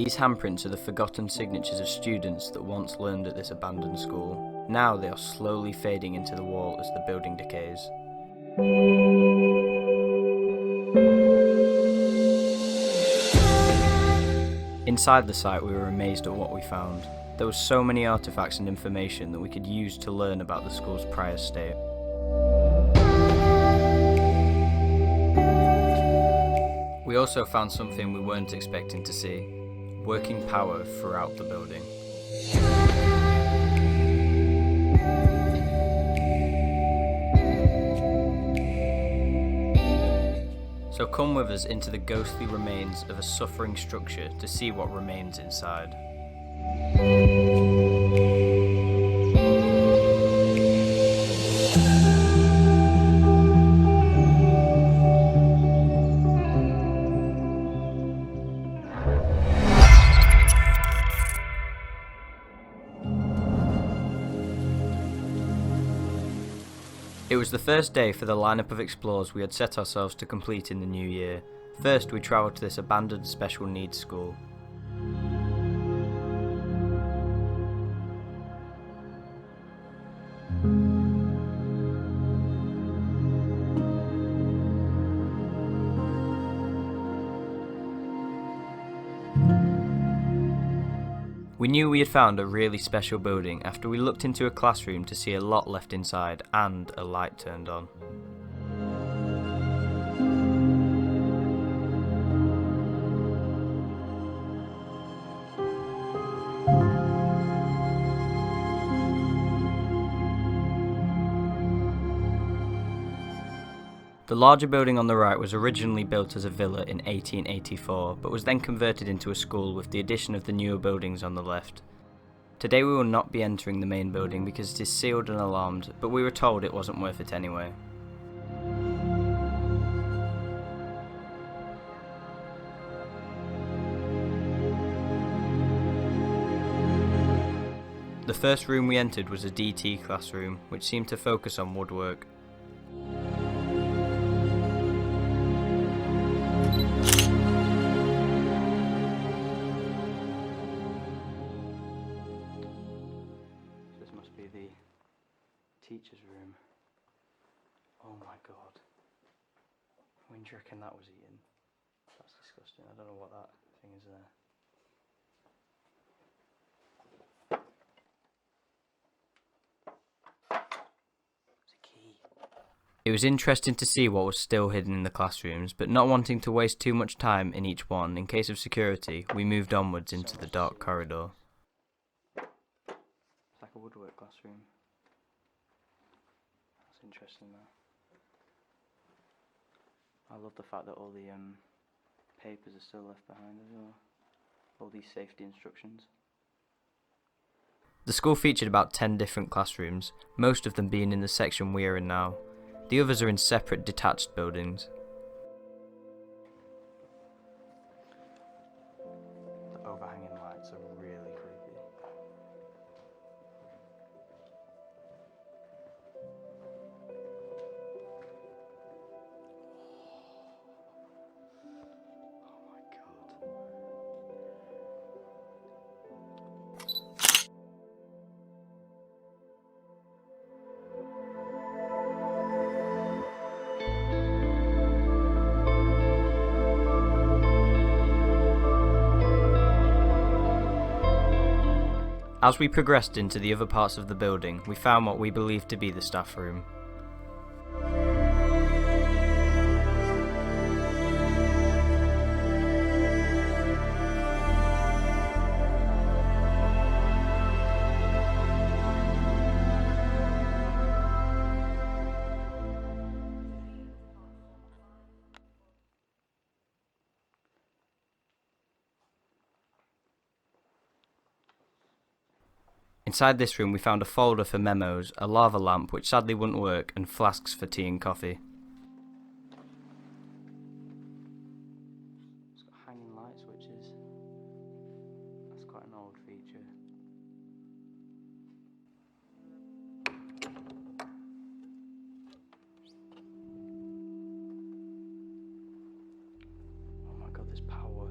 These handprints are the forgotten signatures of students that once learned at this abandoned school. Now they are slowly fading into the wall as the building decays. Inside the site we were amazed at what we found. There were so many artifacts and information that we could use to learn about the school's prior state. We also found something we weren't expecting to see: working power throughout the building. So come with us into the ghostly remains of a suffering structure to see what remains inside. It was the first day for the lineup of explores we had set ourselves to complete in the new year. First, we travelled to this abandoned special needs school. We knew we had found a really special building after we looked into a classroom to see a lot left inside and a light turned on. The larger building on the right was originally built as a villa in 1884, but was then converted into a school with the addition of the newer buildings on the left. Today we will not be entering the main building because it is sealed and alarmed, but we were told it wasn't worth it anyway. The first room we entered was a DT classroom, which seemed to focus on woodwork. Teacher's room. Oh my god. When do you reckon that was eaten? That's disgusting. I don't know what that thing is there. It's a key. It was interesting to see what was still hidden in the classrooms, but not wanting to waste too much time in each one in case of security, we moved onwards into the dark corridor. It's like a woodwork classroom. Interesting though. I love the fact that all the papers are still left behind as well. All these safety instructions. The school featured about 10 different classrooms, most of them being in the section we are in now. The others are in separate detached buildings. The overhanging lights are really creepy. As we progressed into the other parts of the building, we found what we believed to be the staff room. Inside this room we found a folder for memos, a lava lamp which sadly wouldn't work, and flasks for tea and coffee. It's got hanging light switches. That's quite an old feature. Oh my god, there's power.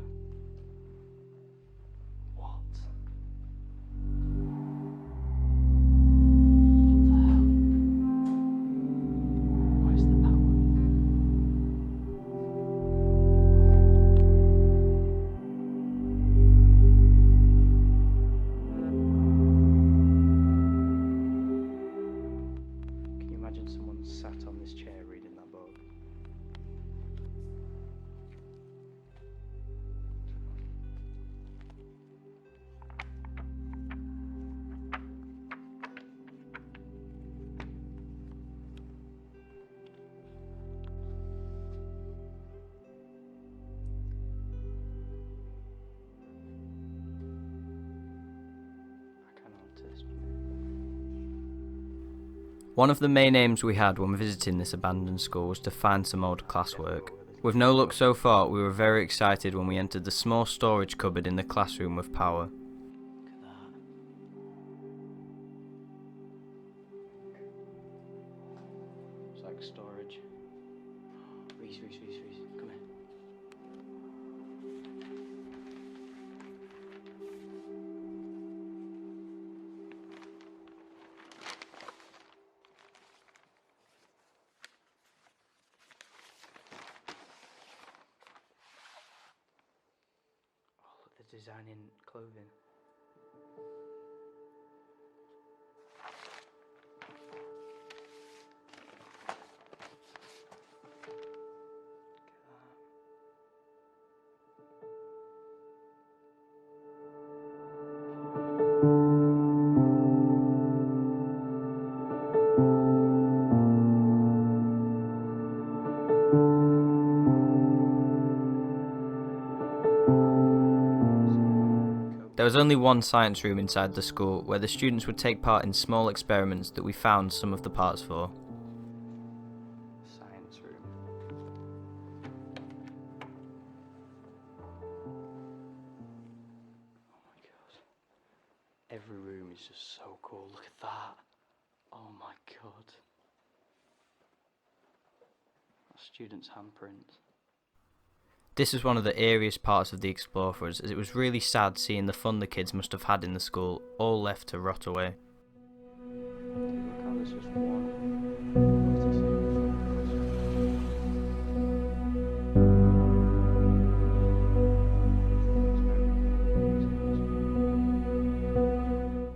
One of the main aims we had when visiting this abandoned school was to find some old classwork. With no luck so far, we were very excited when we entered the small storage cupboard in the classroom with power. Look at that. It's like storage. Reese, come here. Oh, look, they're designing clothing. There was only one science room inside the school where the students would take part in small experiments that we found some of the parts for. Science room. Oh my god. Every room is just so cool. Look at that. Oh my god. A student's handprint. This was one of the eeriest parts of the explore for us, as it was really sad seeing the fun the kids must have had in the school all left to rot away. Look how there's just one.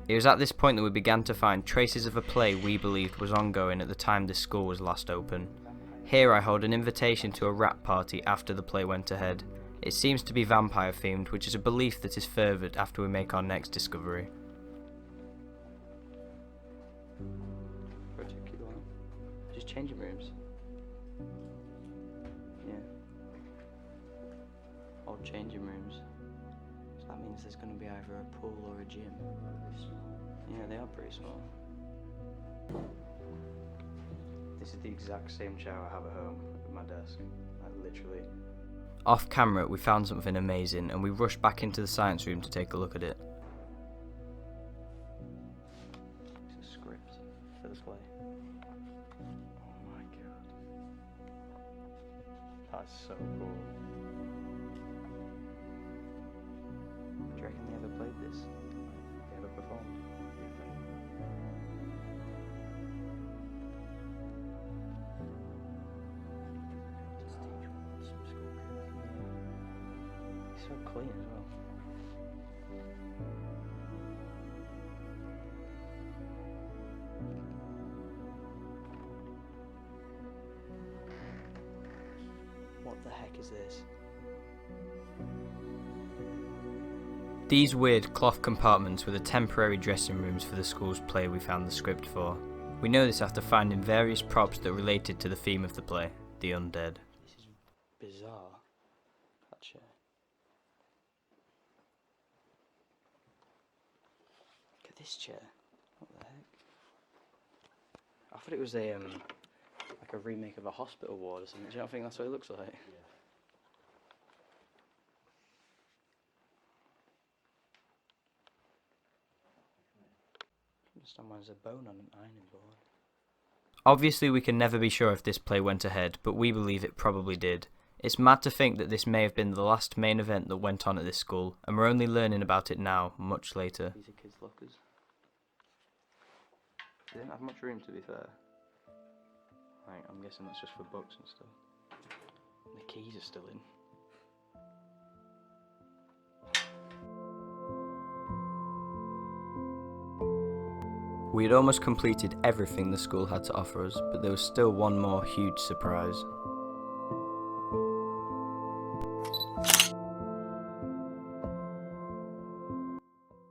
It was at this point that we began to find traces of a play we believed was ongoing at the time this school was last open. Here I hold an invitation to a rap party after the play went ahead. It seems to be vampire themed, which is a belief that is furthered after we make our next discovery. Just changing rooms. Yeah. Or changing rooms. So that means there's going to be either a pool or a gym. Yeah, they are pretty small. This is the exact same chair I have at home at my desk. Like literally. Off camera we found something amazing and we rushed back into the science room to take a look at it. It's a script for the play. Oh my god. That's so cool. Do you reckon they ever played this? They ever performed? It's so clean as well. What the heck is this? These weird cloth compartments were the temporary dressing rooms for the school's play we found the script for. We know this after finding various props that related to the theme of the play, the undead. This is bizarre. That chair. Look at this chair. What the heck? I thought it was a like a remake of a hospital ward or something. Do you not think that's what it looks like? Yeah. I understand why there's a bone on an ironing board. Obviously we can never be sure if this play went ahead, but we believe it probably did. It's mad to think that this may have been the last main event that went on at this school, and we're only learning about it now, much later. These are kids' lockers. They don't have much room, to be fair. Right, I'm guessing that's just for books and stuff. The keys are still in. We had almost completed everything the school had to offer us, but there was still one more huge surprise.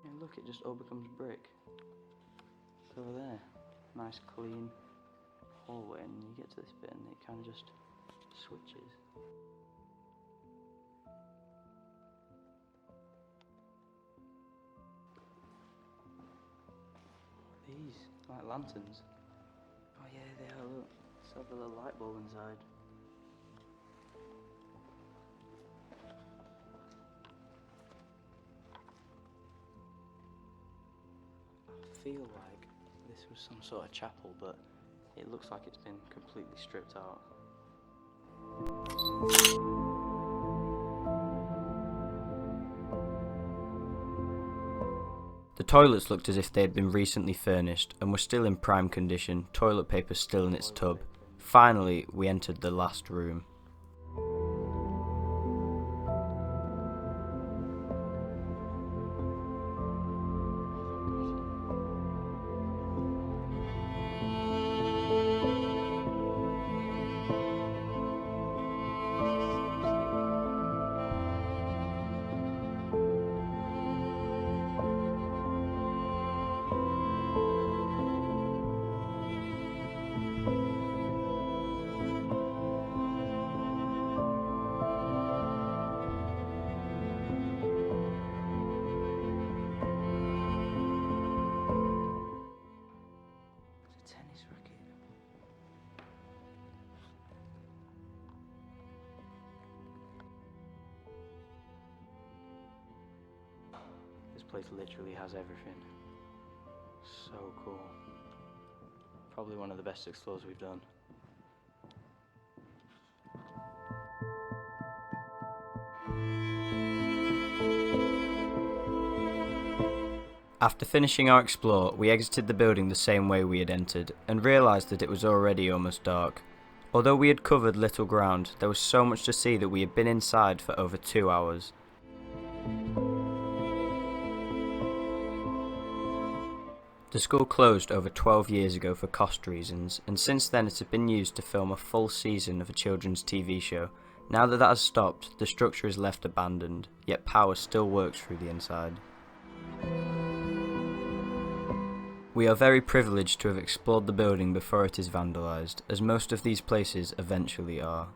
Yeah, look, it just all becomes brick. It's over there. Nice clean hallway, and you get to this bit and it kind of just switches. These, like lanterns. yeah, they are. Look, let's have a little light bulb inside. I feel like this was some sort of chapel, but it looks like it's been completely stripped out. The toilets looked as if they had been recently furnished and were still in prime condition, toilet paper still in its tub. Finally, we entered the last room. This place literally has everything. So cool. Probably one of the best explores we've done. After finishing our explore, we exited the building the same way we had entered, and realised that it was already almost dark. Although we had covered little ground, there was so much to see that we had been inside for over 2 hours. The school closed over 12 years ago for cost reasons, and since then it had been used to film a full season of a children's TV show. Now that has stopped, the structure is left abandoned, yet power still works through the inside. We are very privileged to have explored the building before it is vandalised, as most of these places eventually are.